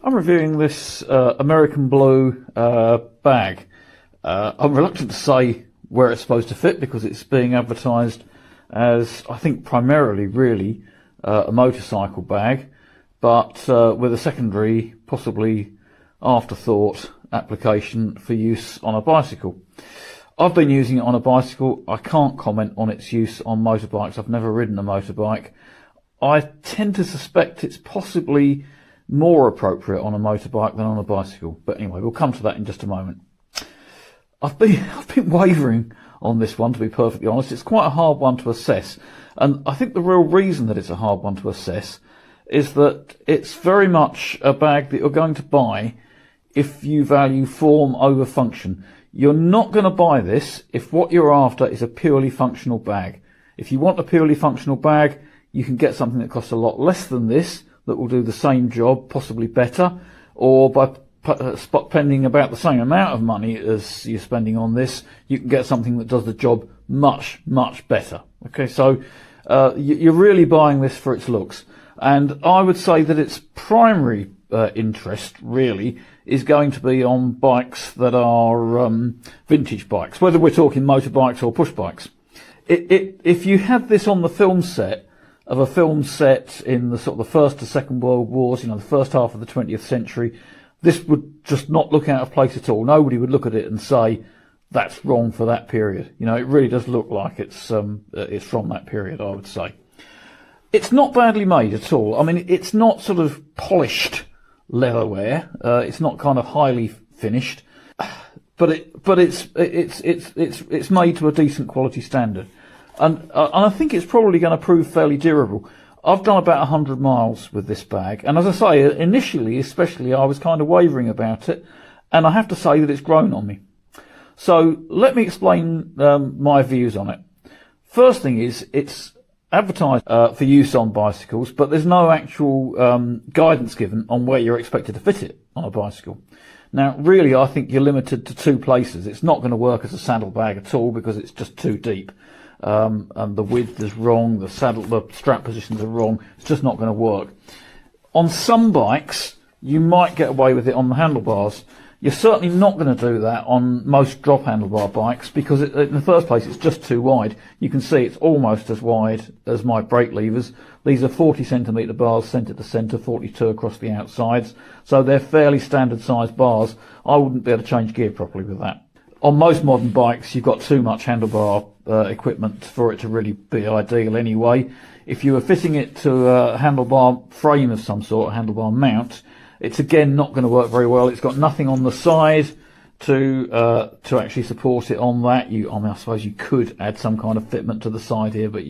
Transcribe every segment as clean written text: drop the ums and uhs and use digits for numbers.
I'm reviewing this American Blue bag. I'm reluctant to say where it's supposed to fit because it's being advertised as, I think, primarily really a motorcycle bag, but with a secondary, possibly afterthought application for use on a bicycle. I've been using it on a bicycle. I can't comment on its use on motorbikes. I've never ridden a motorbike. I tend to suspect it's possibly more appropriate on a motorbike than on a bicycle. But anyway, we'll come to that in just a moment. I've been wavering on this one, to be perfectly honest. It's quite a hard one to assess. And I think the real reason that it's a hard one to assess is that it's very much a bag that you're going to buy if you value form over function. You're not going to buy this if what you're after is a purely functional bag. If you want a purely functional bag, you can get something that costs a lot less than this that will do the same job, possibly better, or by spending about the same amount of money as you're spending on this, you can get something that does the job much, much better. Okay, so you're really buying this for its looks. And I would say that its primary interest really is going to be on bikes that are vintage bikes, whether we're talking motorbikes or push bikes. If you had this on the film set of a film set in the sort of the First or Second World Wars, the first half of the 20th century, this would just not look out of place at all. Nobody would look at it and say that's wrong for that period. It really does look like it's from that period, I would say. It's not badly made at all. I mean, it's not sort of polished leatherware. It's not kind of highly finished, but it's made to a decent quality standard, and I think it's probably going to prove fairly durable. I've done about 100 miles with this bag, and as I say, initially, especially, I was kind of wavering about it, and I have to say that it's grown on me. So let me explain my views on it. First thing is, it's advertised for use on bicycles, but there's no actual guidance given on where you're expected to fit it on a bicycle. Now, really, I think you're limited to two places. It's not going to work as a saddle bag at all because it's just too deep. And the width is wrong, the strap positions are wrong. It's just not going to work. On some bikes, you might get away with it on the handlebars. You're certainly not going to do that on most drop handlebar bikes because in the first place it's just too wide. You can see it's almost as wide as my brake levers. These are 40 centimetre bars centre to centre, 42 across the outsides. So they're fairly standard sized bars. I wouldn't be able to change gear properly with that. On most modern bikes you've got too much handlebar equipment for it to really be ideal anyway. If you were fitting it to a handlebar frame of some sort, a handlebar mount, it's again not going to work very well. It's got nothing on the side to actually support it on that. I suppose you could add some kind of fitment to the side here, but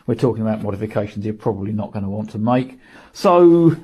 we're talking about modifications you're probably not going to want to make. So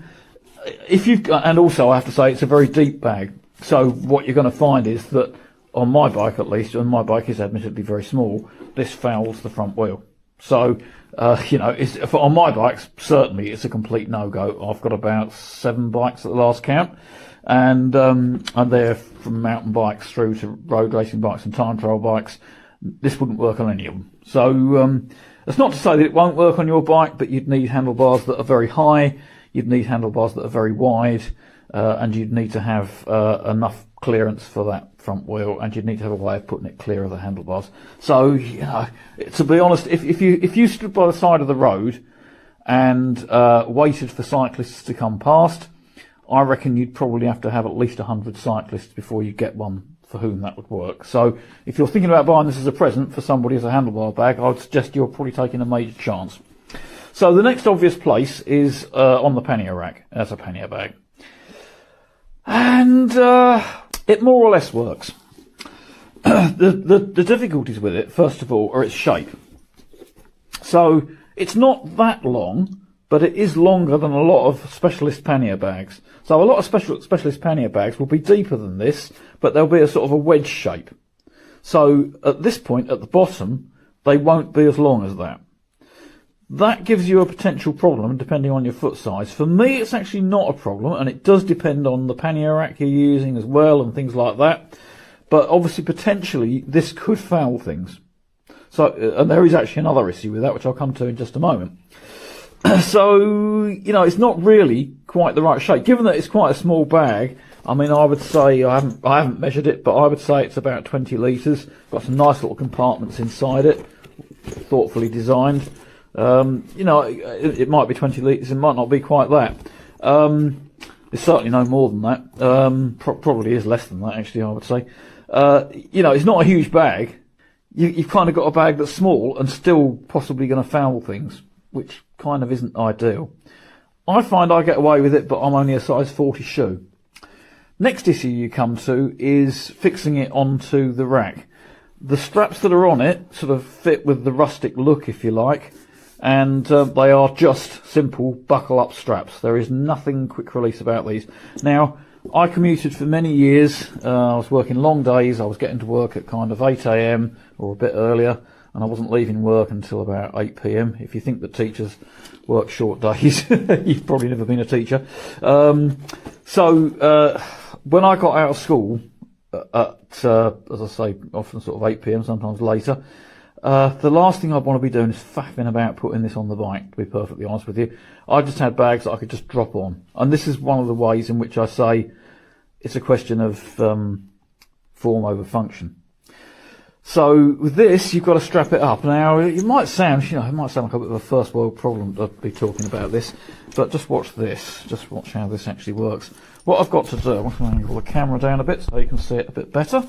and also I have to say it's a very deep bag. So what you're going to find is that on my bike at least, and my bike is admittedly very small, this fouls the front wheel. So, on my bikes, certainly it's a complete no-go. I've got about 7 bikes at the last count, and they're from mountain bikes through to road racing bikes and time trial bikes. This wouldn't work on any of them. So, that's not to say that it won't work on your bike, but you'd need handlebars that are very high, you'd need handlebars that are very wide, and you'd need to have enough clearance for that front wheel, and you'd need to have a way of putting it clear of the handlebars. So, to be honest, if you stood by the side of the road and waited for cyclists to come past, I reckon you'd probably have to have at least 100 cyclists before you get one for whom that would work. So, if you're thinking about buying this as a present for somebody as a handlebar bag, I'd suggest you're probably taking a major chance. So, the next obvious place is on the pannier rack as a pannier bag. And it more or less works. The difficulties with it, first of all, are its shape. So it's not that long, but it is longer than a lot of specialist pannier bags. So a lot of specialist pannier bags will be deeper than this, but they'll be a sort of a wedge shape. So at this point, at the bottom, they won't be as long as that. That gives you a potential problem depending on your foot size. For me, it's actually not a problem, and it does depend on the pannier rack you're using as well and things like that. But obviously, potentially, this could foul things. So, and there is actually another issue with that, which I'll come to in just a moment. So, you know, it's not really quite the right shape. Given that it's quite a small bag, I mean, I would say, I haven't measured it, but I would say it's about 20 litres. Got some nice little compartments inside it, thoughtfully designed. You know, it might be 20 litres, it might not be quite that. It's certainly no more than that. Probably is less than that, actually, I would say. You know, it's not a huge bag. You've kind of got a bag that's small and still possibly going to foul things, which kind of isn't ideal. I find I get away with it, but I'm only a size 40 shoe. Next issue you come to is fixing it onto the rack. The straps that are on it sort of fit with the rustic look, if you like, and they are just simple buckle-up straps. There is nothing quick release about these. Now, I commuted for many years. I was working long days. I was getting to work at kind of 8 a.m. or a bit earlier, and I wasn't leaving work until about 8 p.m. If you think that teachers work short days, you've probably never been a teacher. So when I got out of school at, as I say, often sort of 8 p.m, sometimes later, the last thing I'd want to be doing is faffing about putting this on the bike, to be perfectly honest with you. I just had bags that I could just drop on. And this is one of the ways in which I say it's a question of form over function. So with this, you've got to strap it up. Now, it might sound, you know, it might sound like a bit of a first world problem to be talking about this, but just watch this. Just watch how this actually works. What I've got to do, I'm going to angle the camera down a bit so you can see it a bit better.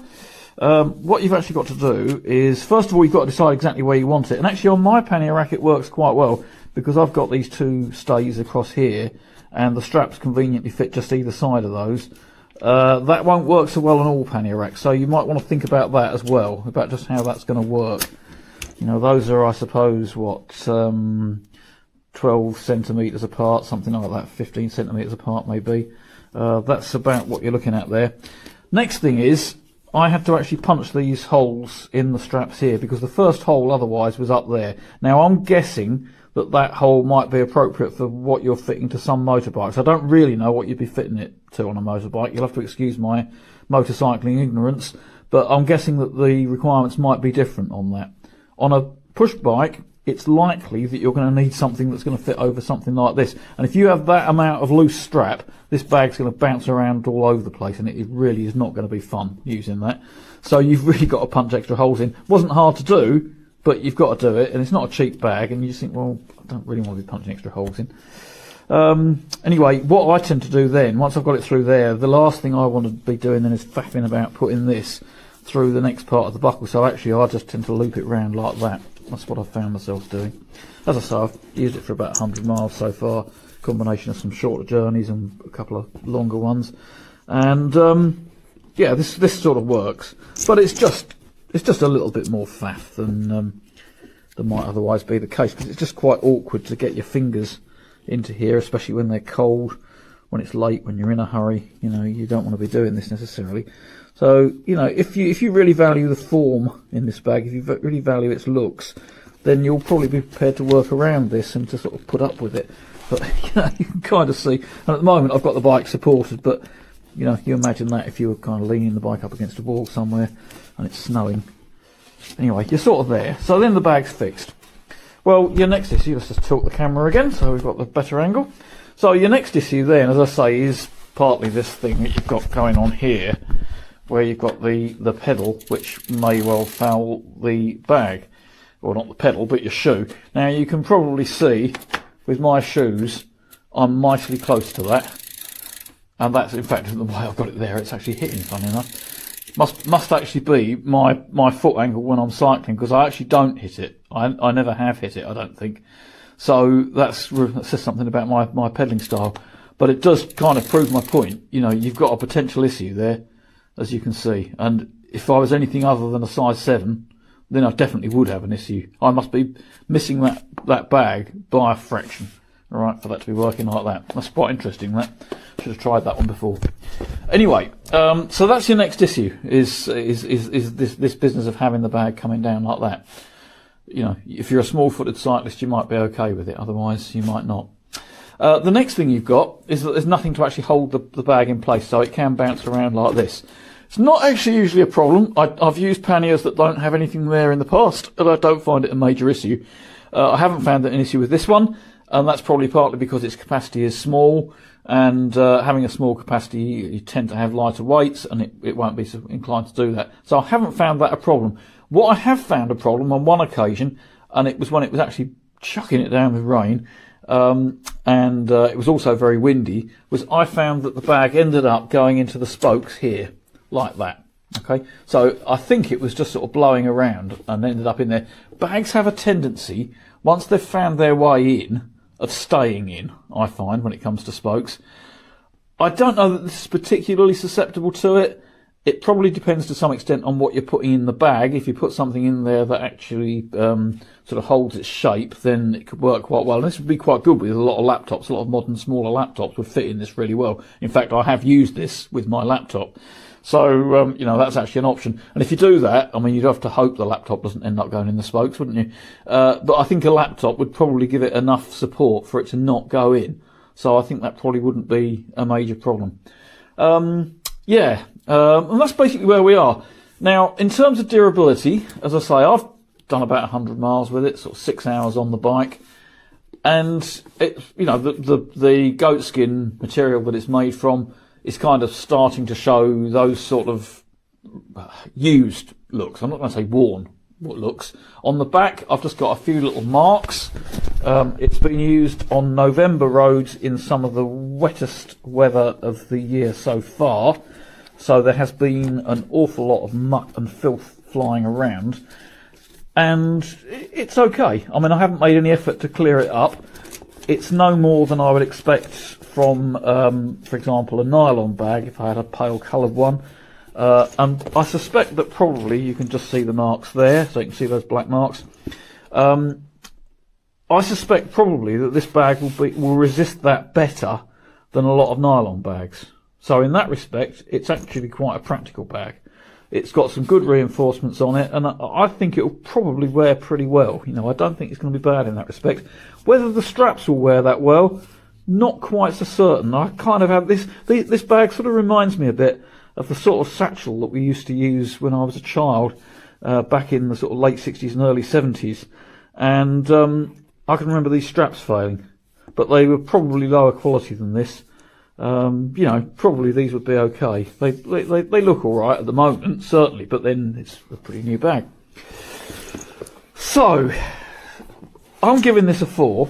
What you've actually got to do is, first of all, you've got to decide exactly where you want it. And actually on my pannier rack it works quite well, because I've got these two stays across here, and the straps conveniently fit just either side of those. That won't work so well on all pannier racks, so you might want to think about that as well, about just how that's going to work. You know, those are, I suppose, what, 12 centimetres apart, something like that, 15 centimetres apart maybe. That's about what you're looking at there. Next thing is, I had to actually punch these holes in the straps here, because the first hole otherwise was up there. Now I'm guessing that that hole might be appropriate for what you're fitting to some motorbikes. I don't really know what you'd be fitting it to on a motorbike. You'll have to excuse my motorcycling ignorance, but I'm guessing that the requirements might be different on that. On a push bike, it's likely that you're going to need something that's going to fit over something like this. And if you have that amount of loose strap, this bag's going to bounce around all over the place, and it really is not going to be fun using that. So you've really got to punch extra holes in. Wasn't hard to do, but you've got to do it, and it's not a cheap bag, and you just think, well, I don't really want to be punching extra holes in. Anyway, what I tend to do then, once I've got it through there, the last thing I want to be doing then is faffing about putting this through the next part of the buckle. So actually I just tend to loop it round like that. That's what I've found myself doing. As I say, I've used it for about 100 miles so far, combination of some shorter journeys and a couple of longer ones. And yeah, this sort of works, but it's just a little bit more faff than might otherwise be the case, because it's just quite awkward to get your fingers into here, especially when they're cold, when it's late, when you're in a hurry. You know, you don't want to be doing this necessarily. So, you know, if you really value the form in this bag, if you really value its looks, then you'll probably be prepared to work around this and to sort of put up with it. But, you know, you can kind of see, and at the moment I've got the bike supported, but, you know, you imagine that if you were kind of leaning the bike up against a wall somewhere and it's snowing. Anyway, you're sort of there. So then the bag's fixed. Well, your next issue, let's just tilt the camera again so we've got the better angle. So your next issue then, as I say, is partly this thing that you've got going on here, where you've got the pedal, which may well foul the bag. Well, not the pedal, but your shoe. Now, you can probably see, with my shoes, I'm mightily close to that. And that's, in fact, the way I've got it there. It's actually hitting, funny enough. Must actually be my foot angle when I'm cycling, because I actually don't hit it. I never have hit it, I don't think. So that says something about my pedalling style. But it does kind of prove my point. You know, you've got a potential issue there, as you can see. And if I was anything other than a size 7, then I definitely would have an issue. I must be missing that bag by a fraction, all right, for that to be working like that. That's quite interesting, that. Should have tried that one before. Anyway, so that's your next issue, is this business of having the bag coming down like that. You know, if you're a small-footed cyclist, you might be okay with it. Otherwise, you might not. The next thing you've got is that there's nothing to actually hold the bag in place, so it can bounce around like this. It's not actually usually a problem. I've used panniers that don't have anything there in the past, and I don't find it a major issue. I haven't found it an issue with this one. and that's probably partly because its capacity is small, and having a small capacity, you tend to have lighter weights, and it won't be so inclined to do that. So I haven't found that a problem. What I have found a problem on one occasion, and it was when it was actually chucking it down with rain, and it was also very windy, was I found that the bag ended up going into the spokes here, like that. Okay, so I think it was just sort of blowing around and ended up in there. Bags have a tendency, once they've found their way in, of staying in, I find, when it comes to spokes. I don't know that this is particularly susceptible to it. It probably depends to some extent on what you're putting in the bag. If you put something in there that actually sort of holds its shape, then it could work quite well. And this would be quite good with a lot of laptops. A lot of modern smaller laptops would fit in this really well. In fact, I have used this with my laptop. So, you know, that's actually an option. And if you do that, I mean, you'd have to hope the laptop doesn't end up going in the spokes, wouldn't you? But I think a laptop would probably give it enough support for it to not go in. So I think that probably wouldn't be a major problem. And that's basically where we are. Now, in terms of durability, as I say, I've done about 100 miles with it, sort of 6 hours on the bike. And it, you know, the goat skin material that it's made from is kind of starting to show those sort of used looks. I'm not going to say worn looks. On the back, I've just got a few little marks. It's been used on November roads in some of the wettest weather of the year so far. So there has been an awful lot of muck and filth flying around. And it's okay. I mean, I haven't made any effort to clear it up. It's no more than I would expect from, for example, a nylon bag, if I had a pale coloured one. And I suspect that probably you can just see the marks there, so you can see those black marks. I suspect probably that this bag will resist that better than a lot of nylon bags. So in that respect, it's actually quite a practical bag. It's got some good reinforcements on it, and I think it will probably wear pretty well. You know, I don't think it's going to be bad in that respect. Whether the straps will wear that well, not quite so certain. I kind of have this bag sort of reminds me a bit of the sort of satchel that we used to use when I was a child, back in the sort of late 60s and early 70s. And I can remember these straps failing, but they were probably lower quality than this. You know, probably these would be okay. They look all right at the moment, certainly, but then it's a pretty new bag. So, I'm giving this a 4,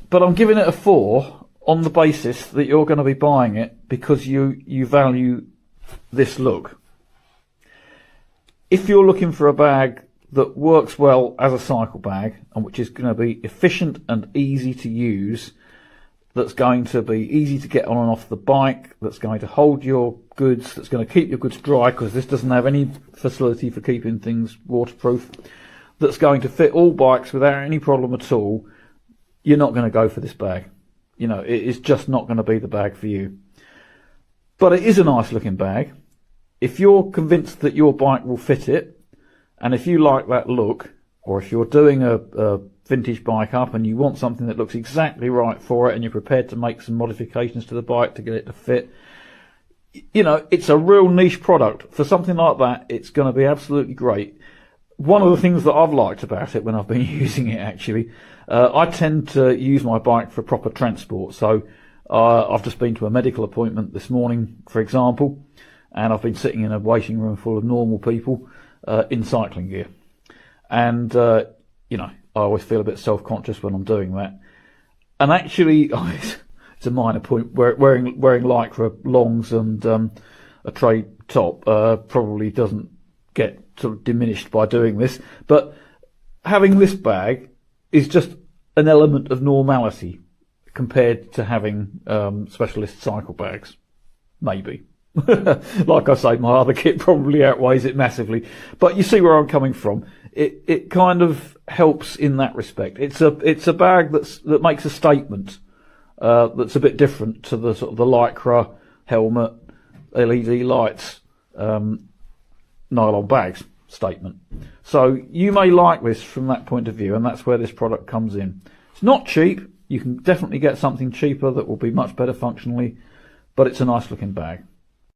but I'm giving it a 4 on the basis that you're going to be buying it because you value this look. If you're looking for a bag that works well as a cycle bag and which is going to be efficient and easy to use, that's going to be easy to get on and off the bike, that's going to hold your goods, that's going to keep your goods dry because this doesn't have any facility for keeping things waterproof, that's going to fit all bikes without any problem at all, you're not going to go for this bag. You know, it is just not going to be the bag for you. But it is a nice looking bag. If you're convinced that your bike will fit it, and if you like that look, or if you're doing a vintage bike up and you want something that looks exactly right for it and you're prepared to make some modifications to the bike to get it to fit, you know, it's a real niche product. For something like that, it's going to be absolutely great. One of the things that I've liked about it when I've been using it, actually, I tend to use my bike for proper transport. So I've just been to a medical appointment this morning, for example, and I've been sitting in a waiting room full of normal people in cycling gear. And, you know, I always feel a bit self-conscious when I'm doing that. And actually, it's a minor point, wearing lycra longs and a trade top probably doesn't get sort of diminished by doing this. But having this bag is just an element of normality compared to having specialist cycle bags, maybe. Like I say, my other kit probably outweighs it massively. But you see where I'm coming from. It kind of helps in that respect. It's a bag that makes a statement that's a bit different to the sort of the lycra, helmet, LED lights, nylon bags statement. So you may like this from that point of view, and that's where this product comes in. It's not cheap. You can definitely get something cheaper that will be much better functionally, but it's a nice looking bag.